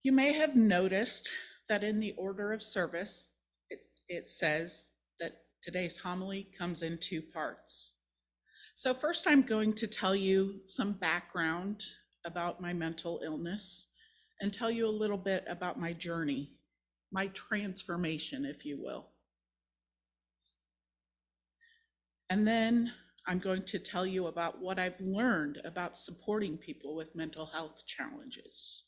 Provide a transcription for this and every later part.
You may have noticed that in the order of service, it says that today's homily comes in two parts. So first, I'm going to tell you some background about my mental illness and tell you a little bit about my journey, my transformation, if you will. And then I'm going to tell you about what I've learned about supporting people with mental health challenges.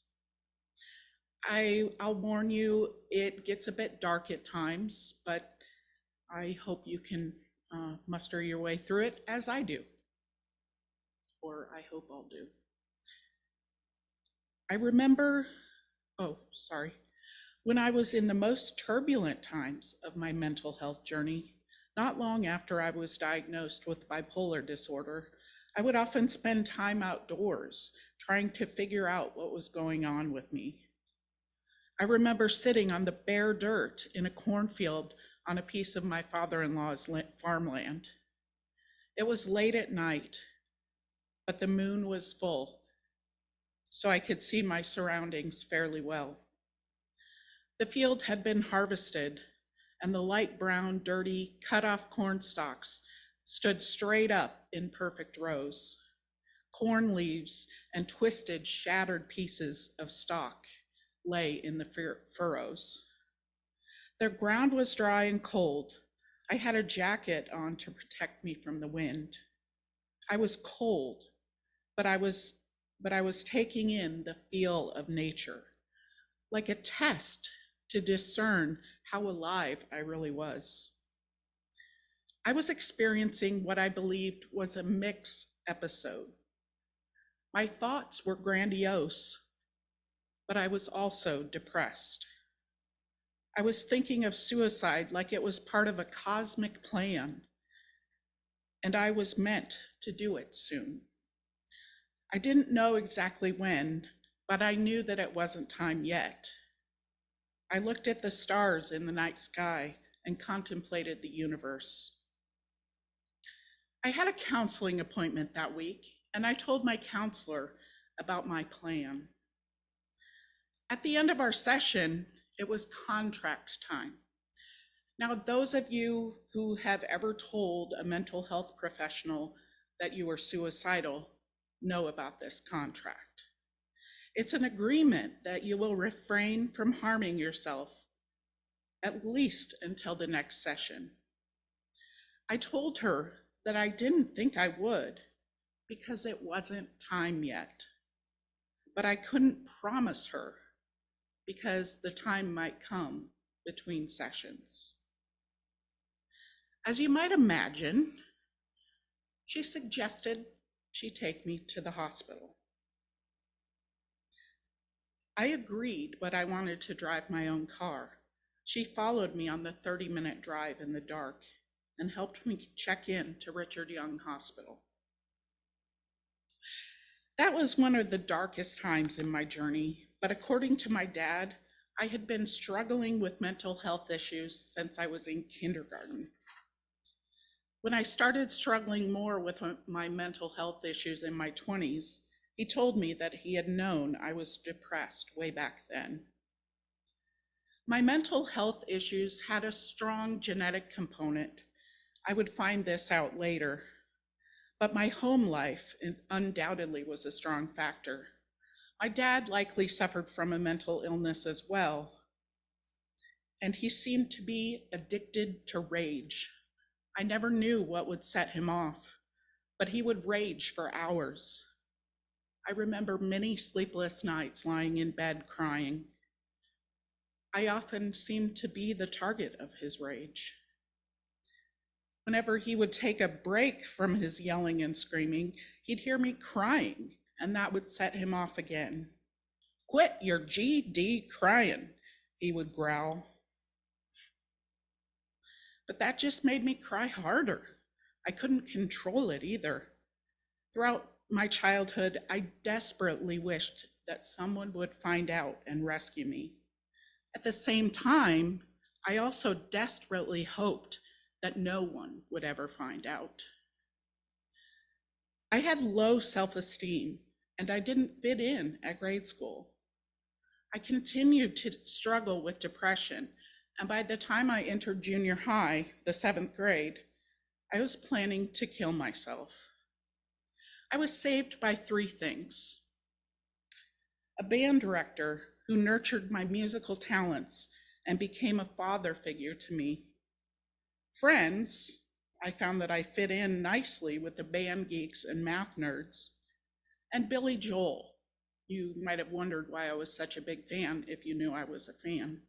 I'll warn you, it gets a bit dark at times, but I hope you can muster your way through it as I do, or I hope I'll do. I remember, when I was in the most turbulent times of my mental health journey, not long after I was diagnosed with bipolar disorder, I would often spend time outdoors trying to figure out what was going on with me. I remember sitting on the bare dirt in a cornfield on a piece of my father-in-law's farmland. It was late at night, but the moon was full, so I could see my surroundings fairly well. The field had been harvested, and the light brown, dirty, cut-off corn stalks stood straight up in perfect rows. Corn leaves and twisted, shattered pieces of stalk lay in the furrows. The ground was dry and cold. I had a jacket on to protect me from the wind. I was cold, but I was taking in the feel of nature, like a test to discern how alive I really was. I was experiencing what I believed was a mixed episode. My thoughts were grandiose, but I was also depressed. I was thinking of suicide like it was part of a cosmic plan, and I was meant to do it soon. I didn't know exactly when, but I knew that it wasn't time yet. I looked at the stars in the night sky and contemplated the universe. I had a counseling appointment that week, and I told my counselor about my plan. At the end of our session, it was contract time. Now, those of you who have ever told a mental health professional that you were suicidal know about this contract. It's an agreement that you will refrain from harming yourself, at least until the next session. I told her that I didn't think I would because it wasn't time yet, but I couldn't promise her because the time might come between sessions. As you might imagine, she suggested she take me to the hospital. I agreed, but I wanted to drive my own car. She followed me on the 30-minute drive in the dark and helped me check in to Richard Young Hospital. That was one of the darkest times in my journey, but according to my dad, I had been struggling with mental health issues since I was in kindergarten. When I started struggling more with my mental health issues in my 20s, he told me that he had known I was depressed way back then. My mental health issues had a strong genetic component. I would find this out later, but my home life undoubtedly was a strong factor. My dad likely suffered from a mental illness as well, and he seemed to be addicted to rage. I never knew what would set him off, but he would rage for hours. I remember many sleepless nights lying in bed crying. I often seemed to be the target of his rage. Whenever he would take a break from his yelling and screaming, he'd hear me crying, and that would set him off again. "Quit your GD crying," he would growl. But that just made me cry harder. I couldn't control it either. Throughout my childhood, I desperately wished that someone would find out and rescue me. At the same time, I also desperately hoped that no one would ever find out. I had low self-esteem, and I didn't fit in at grade school. I continued to struggle with depression, and by the time I entered junior high, the 7th grade, I was planning to kill myself. I was saved by 3 things: a band director who nurtured my musical talents and became a father figure to me; friends, I found that I fit in nicely with the band geeks and math nerds; and Billy Joel. You might have wondered why I was such a big fan if you knew I was a fan.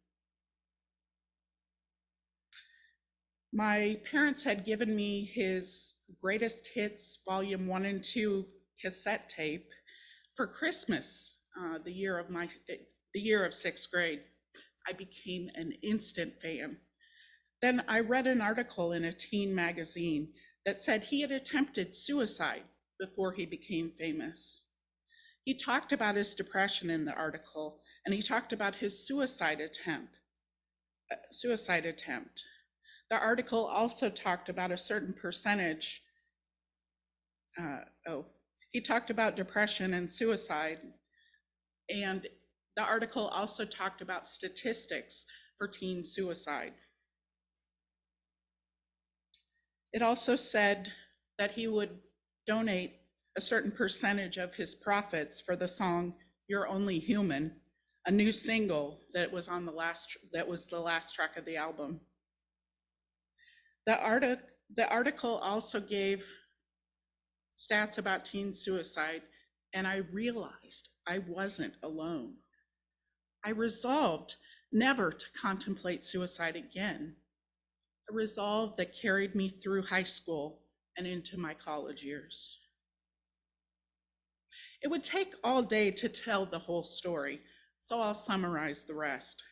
My parents had given me his Greatest Hits Volume 1 and 2 cassette tape for Christmas, the year of 6th grade. I became an instant fan. Then I read an article in a teen magazine that said he had attempted suicide before he became famous. He talked about his depression in the article, and he talked about his suicide attempt. The article also talked about a certain percentage. He talked about depression and suicide, and the article also talked about statistics for teen suicide. It also said that he would donate a certain percentage of his profits for the song "You're Only Human," a new single that was the last track of the album. The article also gave stats about teen suicide, and I realized I wasn't alone. I resolved never to contemplate suicide again, a resolve that carried me through high school and into my college years. It would take all day to tell the whole story, so I'll summarize the rest.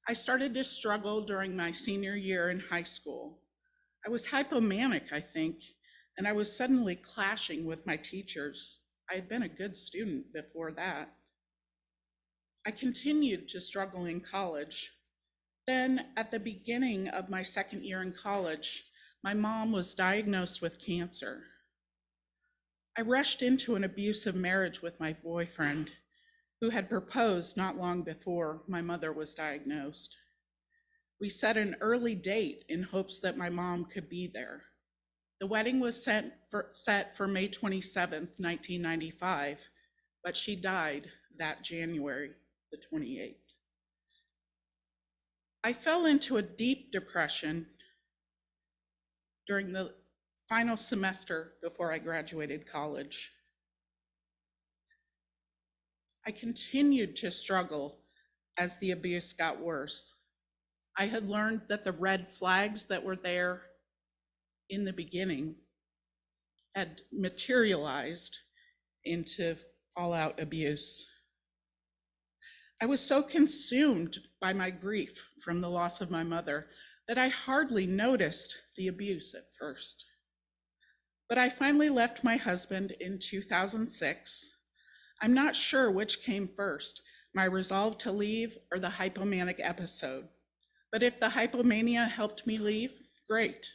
I started to struggle during my senior year in high school. I was hypomanic, I think, and I was suddenly clashing with my teachers. I had been a good student before that. I continued to struggle in college. Then, at the beginning of my 2nd year in college, my mom was diagnosed with cancer. I rushed into an abusive marriage with my boyfriend, who had proposed not long before my mother was diagnosed. We set an early date in hopes that my mom could be there. The wedding was set for May 27th, 1995, but she died that January the 28th. I fell into a deep depression during the final semester before I graduated college. I continued to struggle as the abuse got worse. I had learned that the red flags that were there in the beginning had materialized into all-out abuse. I was so consumed by my grief from the loss of my mother that I hardly noticed the abuse at first. But I finally left my husband in 2006. I'm not sure which came first, my resolve to leave or the hypomanic episode. But if the hypomania helped me leave, great.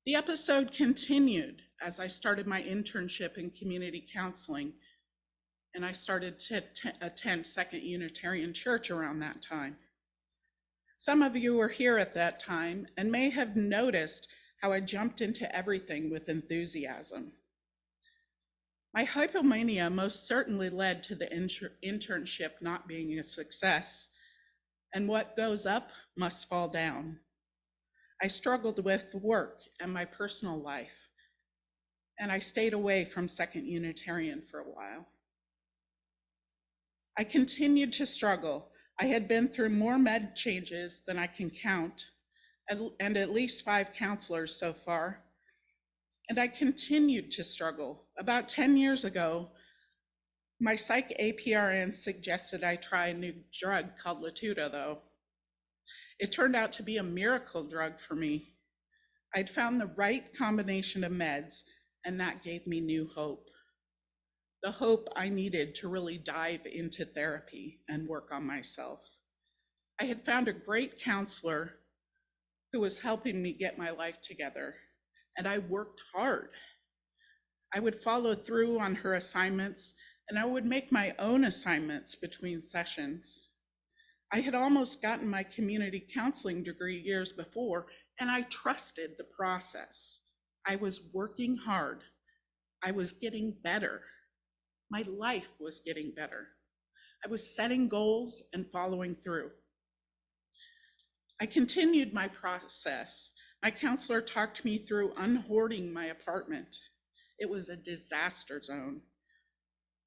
The episode continued as I started my internship in community counseling, and I started to attend Second Unitarian Church around that time. Some of you were here at that time and may have noticed how I jumped into everything with enthusiasm. My hypomania most certainly led to the internship not being a success, and what goes up must fall down. I struggled with work and my personal life, and I stayed away from Second Unitarian for a while. I continued to struggle. I had been through more med changes than I can count, and at least 5 counselors so far. And I continued to struggle. About 10 years ago, my psych APRN suggested I try a new drug called Latuda, though. It turned out to be a miracle drug for me. I'd found the right combination of meds, and that gave me new hope. The hope I needed to really dive into therapy and work on myself. I had found a great counselor who was helping me get my life together, and I worked hard. I would follow through on her assignments and I would make my own assignments between sessions. I had almost gotten my community counseling degree years before, and I trusted the process. I was working hard. I was getting better. My life was getting better. I was setting goals and following through. I continued my process. My counselor talked me through unhoarding my apartment. It was a disaster zone.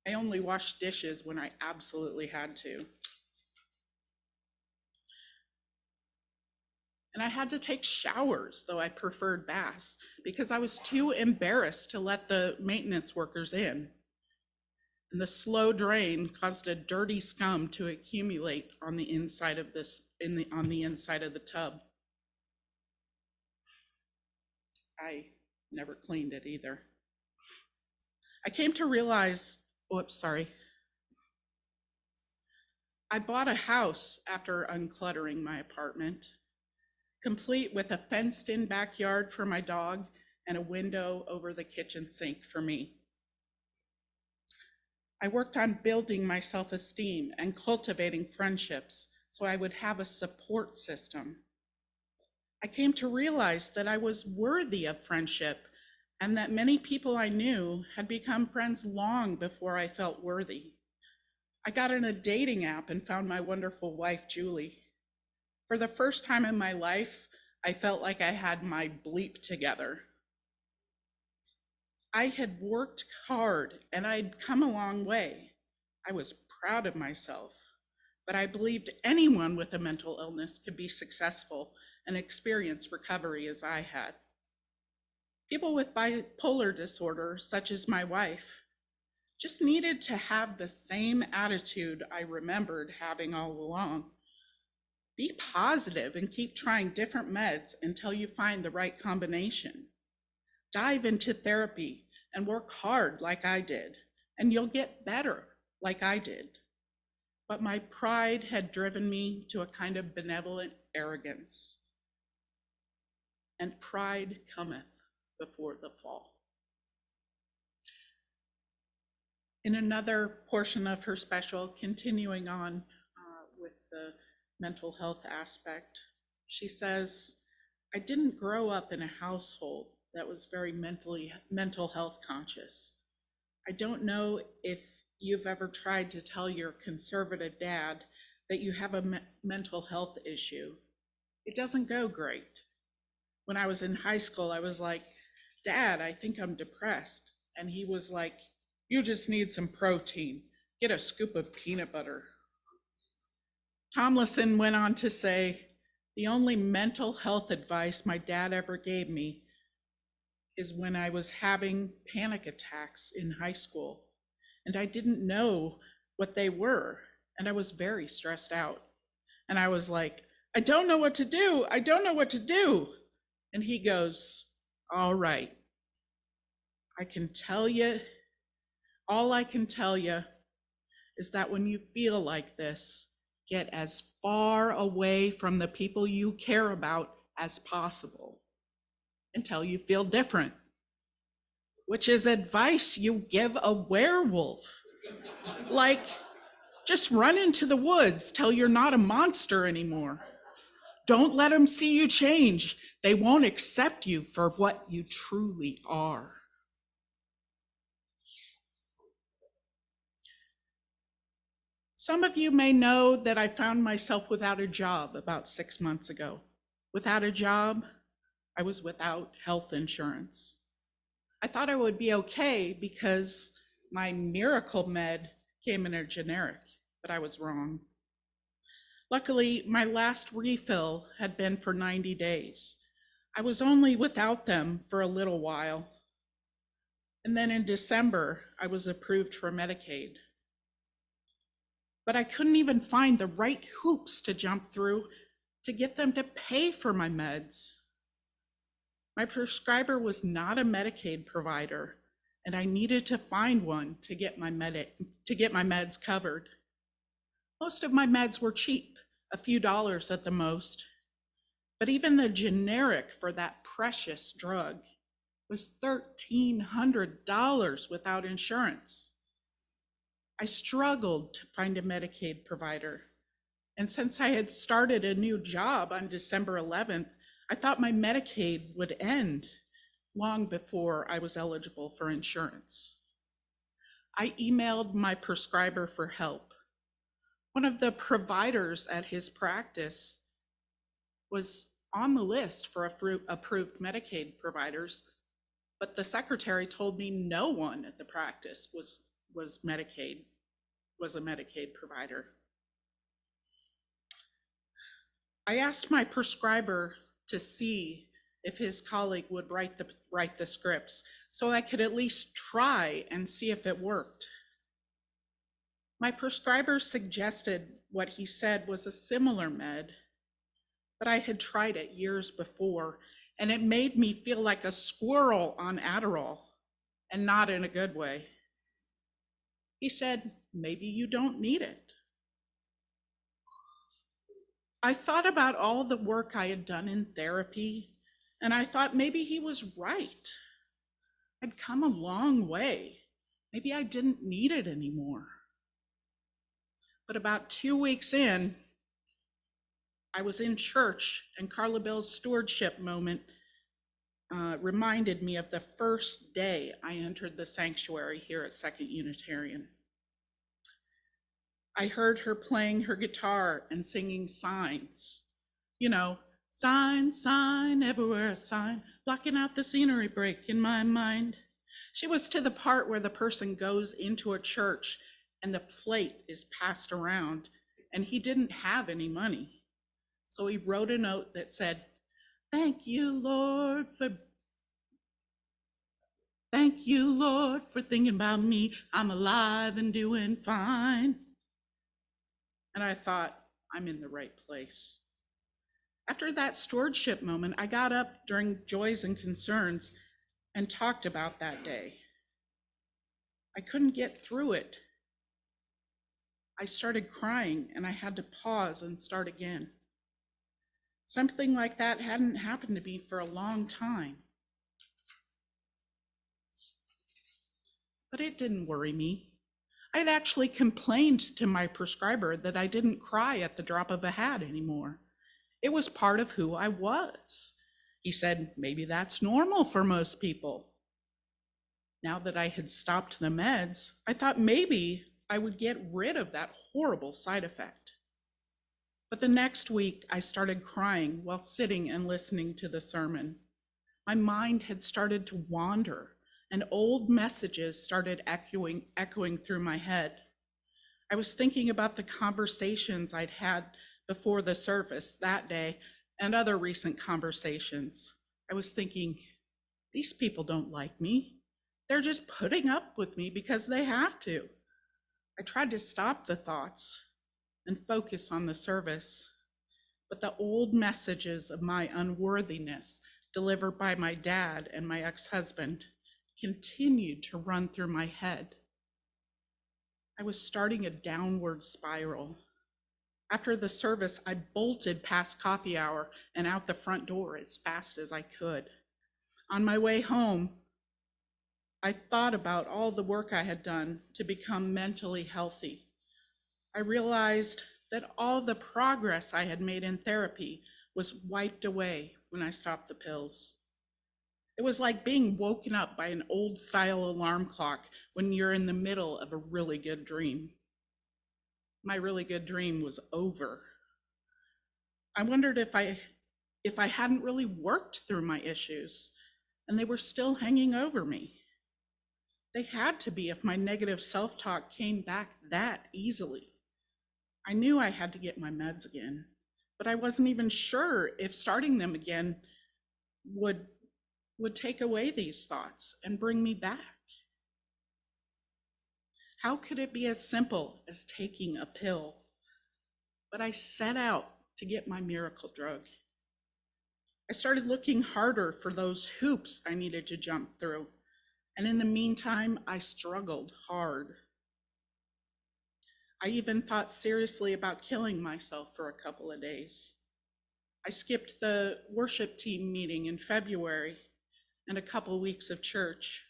I only washed dishes when I absolutely had to. And I had to take showers, though I preferred baths, because I was too embarrassed to let the maintenance workers in. And the slow drain caused a dirty scum to accumulate on the inside of on the inside of the tub. I never cleaned it either. I came to realize, I bought a house after uncluttering my apartment, complete with a fenced-in backyard for my dog and a window over the kitchen sink for me. I worked on building my self-esteem and cultivating friendships so I would have a support system. I came to realize that I was worthy of friendship and that many people I knew had become friends long before I felt worthy. I got in a dating app and found my wonderful wife, Julie. For the first time in my life, I felt like I had my bleep together. I had worked hard and I'd come a long way. I was proud of myself, but I believed anyone with a mental illness could be successful and experience recovery as I had. People with bipolar disorder, such as my wife, just needed to have the same attitude I remembered having all along. Be positive and keep trying different meds until you find the right combination. Dive into therapy and work hard like I did, and you'll get better like I did. But my pride had driven me to a kind of benevolent arrogance. And pride cometh before the fall. In another portion of her special, continuing on with the mental health aspect, she says, I didn't grow up in a household that was very mental health conscious. I don't know if you've ever tried to tell your conservative dad that you have a mental health issue. It doesn't go great. When I was in high school, I was like, Dad, I think I'm depressed. And he was like, you just need some protein. Get a scoop of peanut butter. Tomlinson went on to say, the only mental health advice my dad ever gave me is when I was having panic attacks in high school, and I didn't know what they were, and I was very stressed out. And I was like, I don't know what to do. I don't know what to do. And he goes, all right, I can tell you, all I can tell you is that when you feel like this, get as far away from the people you care about as possible until you feel different, which is advice you give a werewolf. Like, just run into the woods till you're not a monster anymore. Don't let them see you change. They won't accept you for what you truly are. Some of you may know that I found myself without a job about 6 months ago. Without a job, I was without health insurance. I thought I would be okay because my miracle med came in a generic, but I was wrong. Luckily, my last refill had been for 90 days. I was only without them for a little while. And then in December, I was approved for Medicaid. But I couldn't even find the right hoops to jump through to get them to pay for my meds. My prescriber was not a Medicaid provider, and I needed to find one to get my meds covered. Most of my meds were cheap, a few dollars at the most, but even the generic for that precious drug was $1,300 without insurance. I struggled to find a Medicaid provider. And since I had started a new job on December 11th, I thought my Medicaid would end long before I was eligible for insurance. I emailed my prescriber for help. One of the providers at his practice was on the list for approved Medicaid providers, but the secretary told me no one at the practice was a Medicaid provider. I asked my prescriber to see if his colleague would write the scripts so I could at least try and see if it worked. My prescriber suggested what he said was a similar med, but I had tried it years before, and it made me feel like a squirrel on Adderall, and not in a good way. He said, maybe you don't need it. I thought about all the work I had done in therapy, and I thought maybe he was right. I'd come a long way. Maybe I didn't need it anymore. But about 2 weeks in, I was in church, and Carla Bill's stewardship moment reminded me of the first day I entered the sanctuary here at Second Unitarian. I heard her playing her guitar and singing signs. You know, sign, sign, everywhere a sign, blocking out the scenery break in my mind. She was to the part where the person goes into a church and the plate is passed around, and he didn't have any money. So he wrote a note that said, thank you, Lord, for thinking about me. I'm alive and doing fine. And I thought, I'm in the right place. After that stewardship moment, I got up during Joys and Concerns and talked about that day. I couldn't get through it. I started crying and I had to pause and start again. Something like that hadn't happened to me for a long time. But it didn't worry me. I had actually complained to my prescriber that I didn't cry at the drop of a hat anymore. It was part of who I was. He said, maybe that's normal for most people. Now that I had stopped the meds, I thought maybe I would get rid of that horrible side effect. But the next week, I started crying while sitting and listening to the sermon. My mind had started to wander, and old messages started echoing through my head. I was thinking about the conversations I'd had before the service that day and other recent conversations. I was thinking, these people don't like me. They're just putting up with me because they have to. I tried to stop the thoughts and focus on the service, but the old messages of my unworthiness delivered by my dad and my ex-husband continued to run through my head. I was starting a downward spiral. After the service, I bolted past coffee hour and out the front door as fast as I could. On my way home, I thought about all the work I had done to become mentally healthy. I realized that all the progress I had made in therapy was wiped away when I stopped the pills. It was like being woken up by an old style alarm clock when you're in the middle of a really good dream. My really good dream was over. I wondered if I hadn't really worked through my issues and they were still hanging over me. They had to be if my negative self-talk came back that easily. I knew I had to get my meds again, but I wasn't even sure if starting them again would take away these thoughts and bring me back. How could it be as simple as taking a pill? But I set out to get my miracle drug. I started looking harder for those hoops I needed to jump through. And in the meantime, I struggled hard. I even thought seriously about killing myself for a couple of days. I skipped the worship team meeting in February and a couple weeks of church.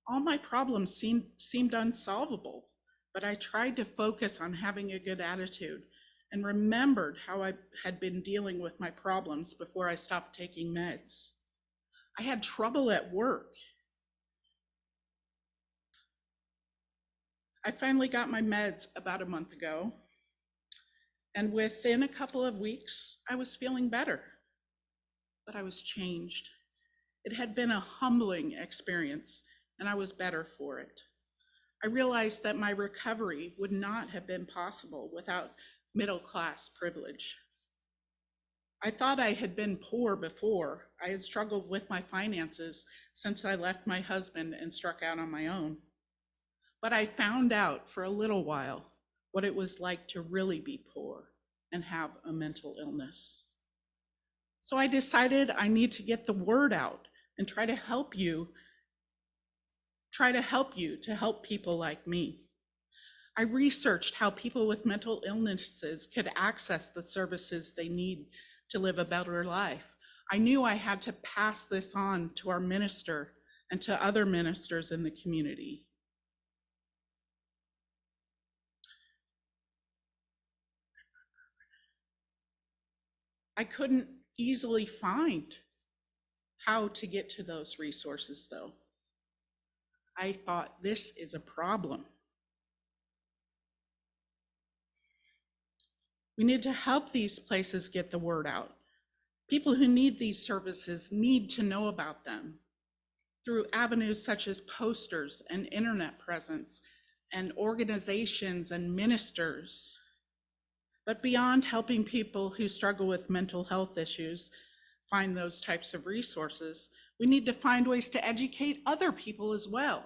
All my problems seemed unsolvable. but I tried to focus on having a good attitude and remembered how I had been dealing with my problems before I stopped taking meds. I had trouble at work. I finally got my meds about a month ago, and within a couple of weeks, I was feeling better, but I was changed. It had been a humbling experience, and I was better for it. I realized that my recovery would not have been possible without middle-class privilege. I thought I had been poor before. I had struggled with my finances since I left my husband and struck out on my own. But I found out for a little while what it was like to really be poor and have a mental illness. So I decided I need to get the word out and try to help you to help people like me. I researched how people with mental illnesses could access the services they need to live a better life. I knew I had to pass this on to our minister and to other ministers in the community. I couldn't easily find how to get to those resources, though. I thought, this is a problem. We need to help these places get the word out. People who need these services need to know about them through avenues such as posters and internet presence and organizations and ministers. But beyond helping people who struggle with mental health issues find those types of resources, we need to find ways to educate other people as well,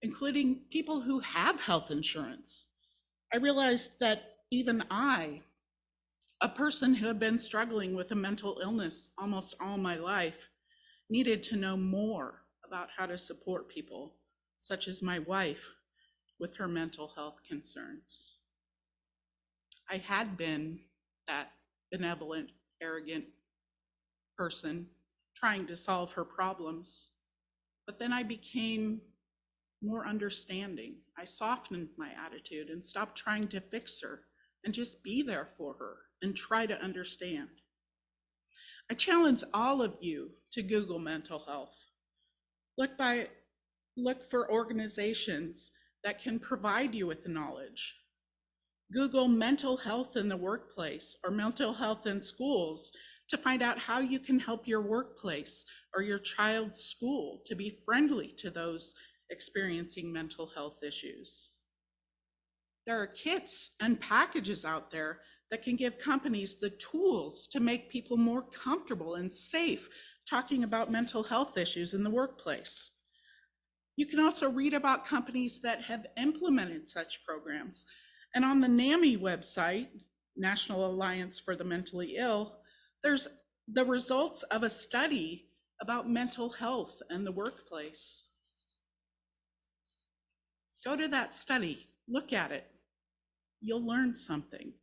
including people who have health insurance. I realized that even I, a person who had been struggling with a mental illness almost all my life, needed to know more about how to support people, such as my wife, with her mental health concerns. I had been that benevolent, arrogant person trying to solve her problems, but then I became more understanding. I softened my attitude and stopped trying to fix her and just be there for her and try to understand. I challenge all of you to Google mental health. Look for organizations that can provide you with the knowledge. Google mental health in the workplace or mental health in schools to find out how you can help your workplace or your child's school to be friendly to those experiencing mental health issues. There are kits and packages out there that can give companies the tools to make people more comfortable and safe talking about mental health issues in the workplace. You can also read about companies that have implemented such programs. And on the NAMI website, National Alliance for the Mentally Ill, there's the results of a study about mental health and the workplace. Go to that study, look at it. You'll learn something.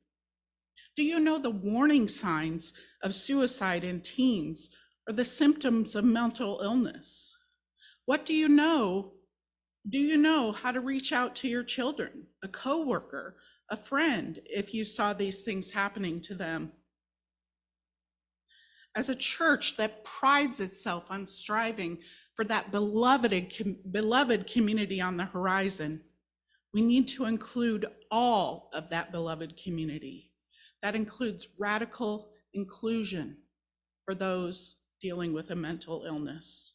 Do you know the warning signs of suicide in teens or the symptoms of mental illness? What do you know? Do you know how to reach out to your children, a coworker, a friend, if you saw these things happening to them? As a church that prides itself on striving for that beloved community on the horizon, we need to include all of that beloved community. That includes radical inclusion for those dealing with a mental illness.